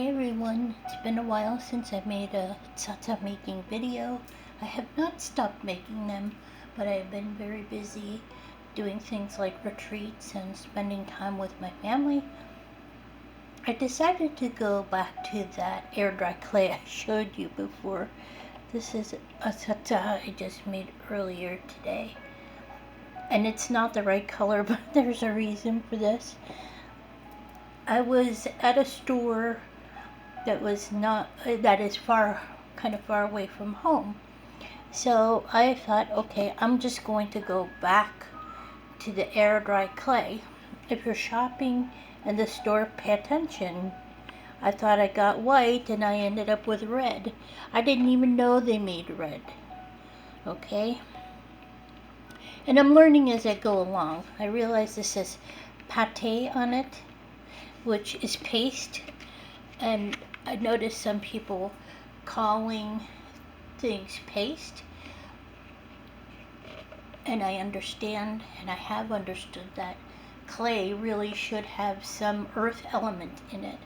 Hi everyone, it's been a while since I made a Tsa Tsa Making video. I have not stopped making them, but I've been very busy doing things like retreats and spending time with my family. I decided to go back to that air dry clay I showed you before. This is a Tsa Tsa I just made earlier today. And it's not the right color, but there's a reason for this. I was at a store that is kind of far away from home. So I thought, okay, I'm just going to go back to the air dry clay. If you're shopping in the store, pay attention. I thought I got white and I ended up with red. I didn't even know they made red. Okay? And I'm learning as I go along. I realize this says pate on it, which is paste. And I noticed some people calling things paste, and I understand, and I have understood that clay really should have some earth element in it.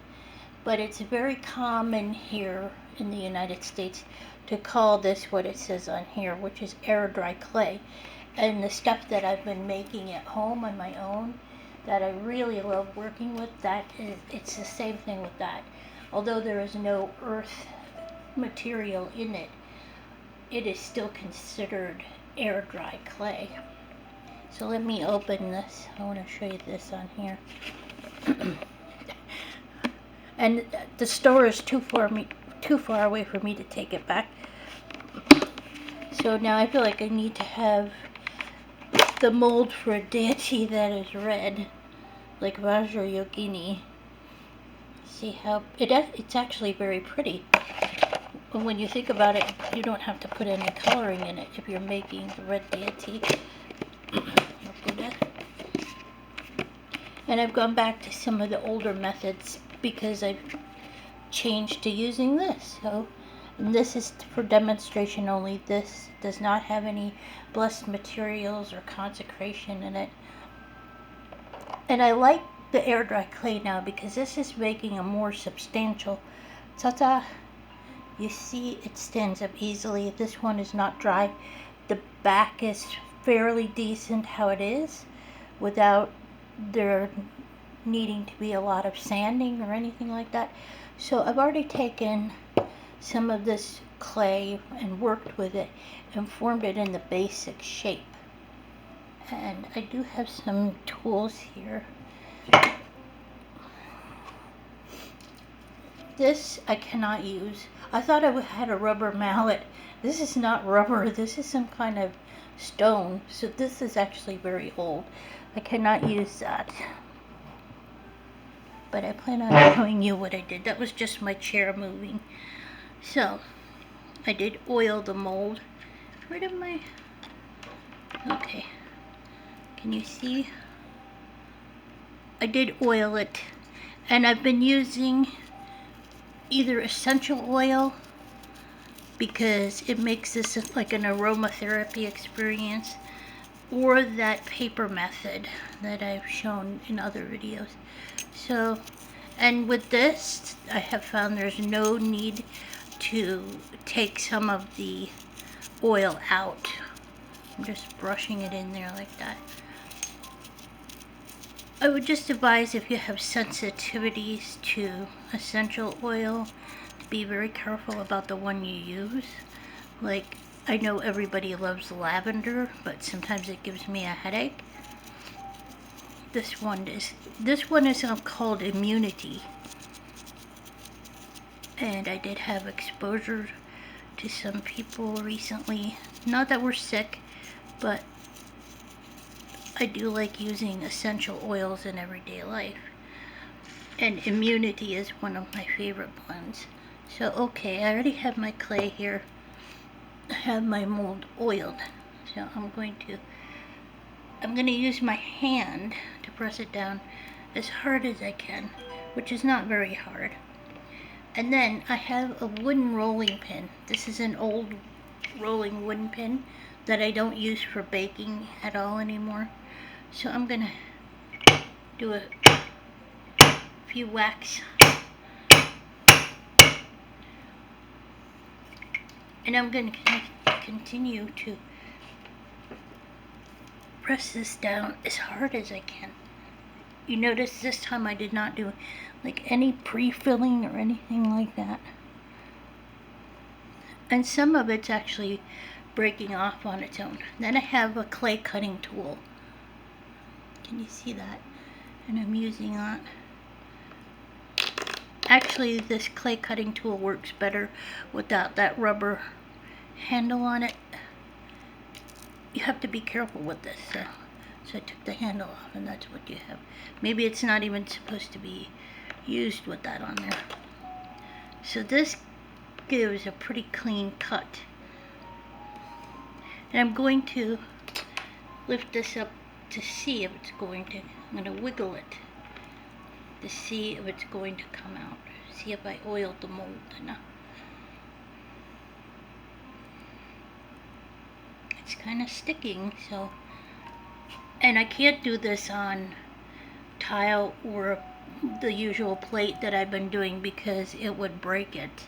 But it's very common here in the United States to call this what it says on here, which is air dry clay. And the stuff that I've been making at home on my own that I really love working with, it's the same thing with that. Although there is no earth material in it, it is still considered air dry clay. So let me open this. I want to show you this on here. And the store is too far away for me to take it back. So now I feel like I need to have the mold for a deity that is red, like Vajra Yogini. See how it's actually very pretty. But when you think about it, you don't have to put any coloring in it if you're making the red deity. And I've gone back to some of the older methods because I've changed to using this. So, and this is for demonstration only. This does not have any blessed materials or consecration in it. And I like the air dry clay now because this is making a more substantial Tsa Tsa. You see it stands up easily. This one is not dry. The back is fairly decent how it is without there needing to be a lot of sanding or anything like that. So I've already taken some of this clay and worked with it and formed it in the basic shape. And I do have some tools here. This I cannot use. I thought I had a rubber mallet. This is not rubber. This is some kind of stone. So this is actually very old. I cannot use that. But I plan on showing you what I did. That was just my chair moving. So I did oil the mold. Where did my... Okay. Can you see? I did oil it. And I've been using either essential oil because it makes this like an aromatherapy experience, or that paper method that I've shown in other videos. So, and with this, I have found there's no need to take some of the oil out. I'm just brushing it in there like that. I would just advise, if you have sensitivities to essential oil, to be very careful about the one you use. Like, I know everybody loves lavender, but sometimes it gives me a headache. This one is called Immunity. And I did have exposure to some people recently. Not that we're sick, but I do like using essential oils in everyday life. And Immunity is one of my favorite blends. So, okay, I already have my clay here. I have my mold oiled. So I'm going to use my hand to press it down as hard as I can, which is not very hard. And then I have a wooden rolling pin. This is an old rolling wooden pin that I don't use for baking at all anymore. So I'm gonna do a few whacks And I'm going to continue to press this down as hard as I can. You notice this time I did not do like any pre-filling or anything like that. And some of it's actually breaking off on its own. Then I have a clay cutting tool. Can you see that? And I'm using that. Actually, this clay cutting tool works better without that rubber handle on it. You have to be careful with this. So I took the handle off, and that's what you have. Maybe it's not even supposed to be used with that on there. So this gives a pretty clean cut. And I'm going to lift this up to see if it's going to, I'm going to wiggle it to see if it's going to come out. See if I oiled the mold enough. It's kind of sticking, so, and I can't do this on tile or the usual plate that I've been doing because it would break it.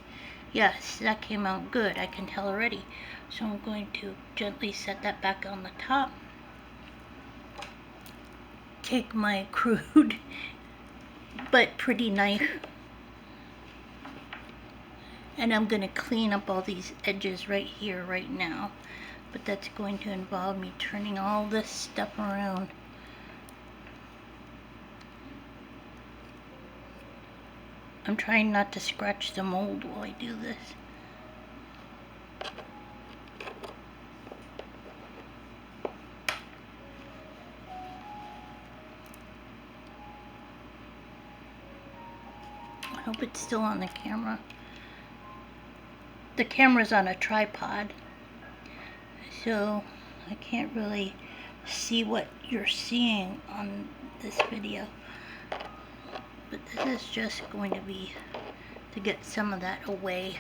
Yes, that came out good, I can tell already. So I'm going to gently set that back on the top. Take my crude but pretty knife, and I'm going to clean up all these edges right here, right now. But that's going to involve me turning all this stuff around. I'm trying not to scratch the mold while I do this. I hope it's still on the camera. The camera's on a tripod, so I can't really see what you're seeing on this video. But this is just going to be to get some of that away.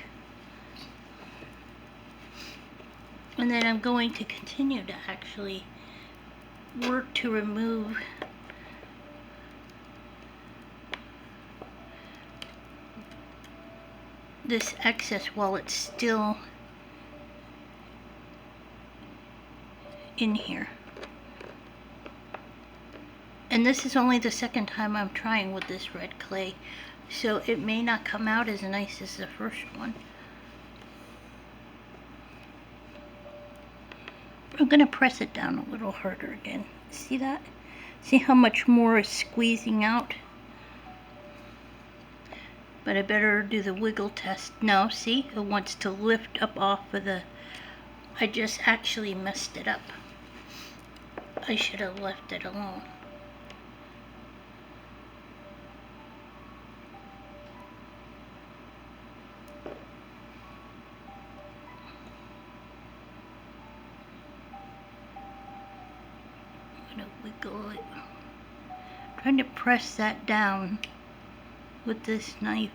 And then I'm going to continue to actually work to remove this excess while it's still in here. And this is only the second time I'm trying with this red clay, so it may not come out as nice as the first one. I'm going to press it down a little harder again. See that? See how much more is squeezing out? But I better do the wiggle test. No, see? It wants to lift up off of the... I just actually messed it up. I should have left it alone. I'm going to wiggle it. I'm trying to press that down with this knife.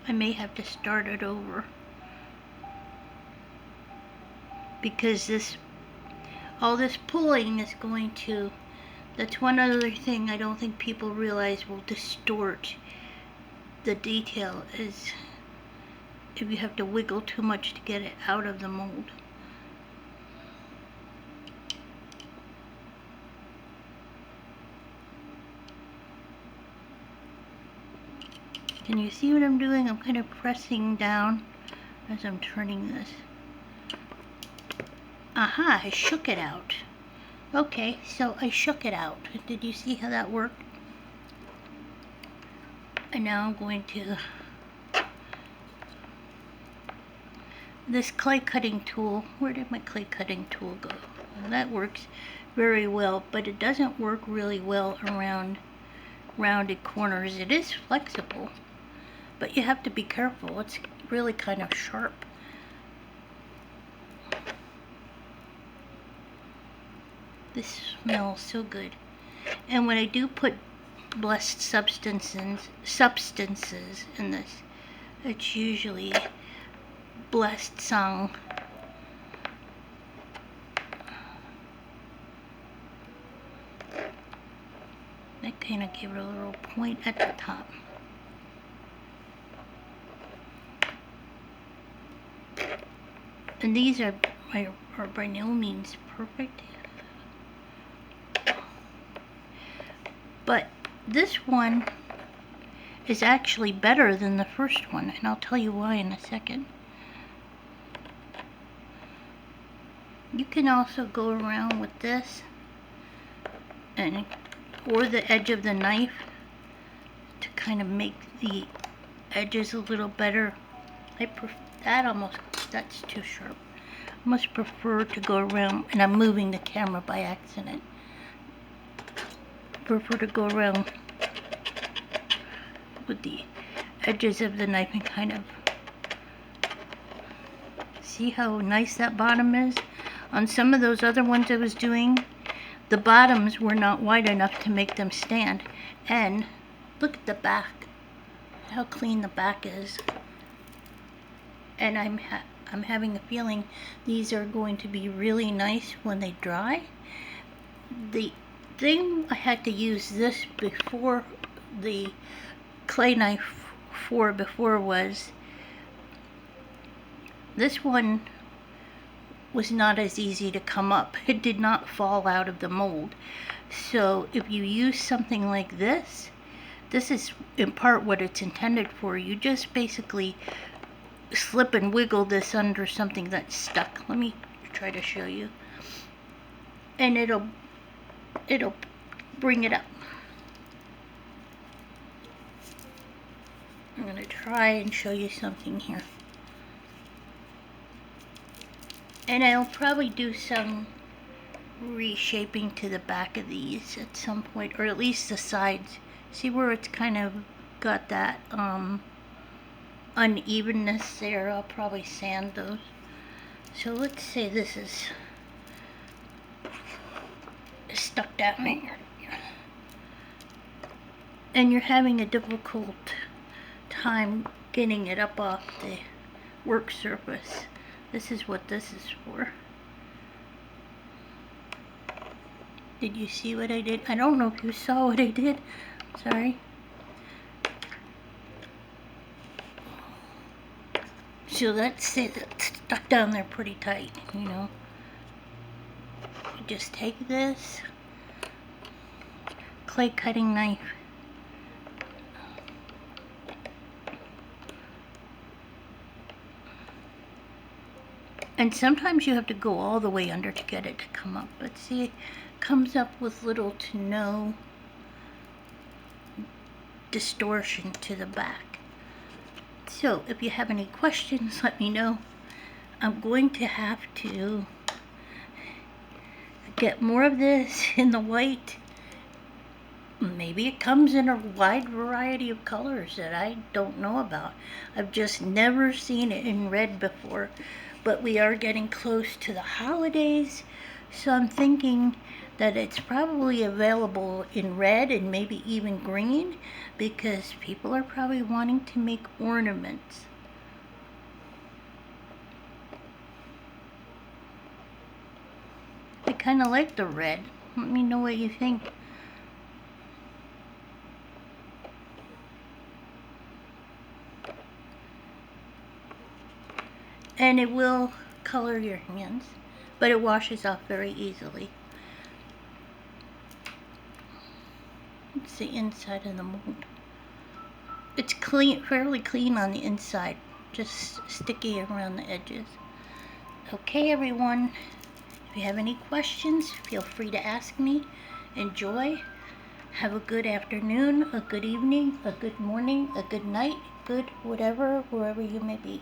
I may have to start it over because all this pulling is going to, that's one other thing I don't think people realize will distort the detail, is if you have to wiggle too much to get it out of the mold. Can you see what I'm doing? I'm kind of pressing down as I'm turning this. Aha, I shook it out. Okay, so I shook it out. Did you see how that worked? And now I'm going to... This clay cutting tool, where did my clay cutting tool go? Well, that works very well, but it doesn't work really well around rounded corners. It is flexible, but you have to be careful. It's really kind of sharp. This smells so good. And when I do put blessed substances in this, it's usually blessed song. That kind of gave it a little point at the top. And these are by no means perfect. But this one is actually better than the first one, and I'll tell you why in a second. You can also go around with this or the edge of the knife to kind of make the edges a little better. That's too sharp. I must prefer to go around, and I'm moving the camera by accident. Prefer to go around with the edges of the knife and kind of see how nice that bottom is. On some of those other ones I was doing, the bottoms were not wide enough to make them stand. And look at the back, how clean the back is. And I'm having a feeling these are going to be really nice when they dry. The thing I had to use this before, the clay knife before, was this one was not as easy to come up. It did not fall out of the mold. So if you use something like this is in part what it's intended for. You just basically slip and wiggle this under something that's stuck. Let me try to show you. And it'll bring it up. I'm going to try and show you something here. And I'll probably do some reshaping to the back of these at some point, or at least the sides. See where it's kind of got that unevenness there? I'll probably sand those. So let's say this is stuck down here, and you're having a difficult time getting it up off the work surface. This is what this is for. Did you see what I did? I don't know if you saw what I did. Sorry. So let's say that's stuck down there pretty tight, you know. You just take this clay cutting knife and sometimes you have to go all the way under to get it to come up. But see, it comes up with little to no distortion to the back. So if you have any questions, let me know. I'm going to have to get more of this in the white. Maybe it comes in a wide variety of colors that I don't know about. I've just never seen it in red before. But we are getting close to the holidays, so I'm thinking that it's probably available in red and maybe even green, because people are probably wanting to make ornaments. I kind of like the red. Let me know what you think. And it will color your hands, but it washes off very easily. It's the inside of the mold. It's clean, fairly clean on the inside, just sticky around the edges. Okay, everyone, if you have any questions, feel free to ask me. Enjoy. Have a good afternoon, a good evening, a good morning, a good night, good whatever, wherever you may be.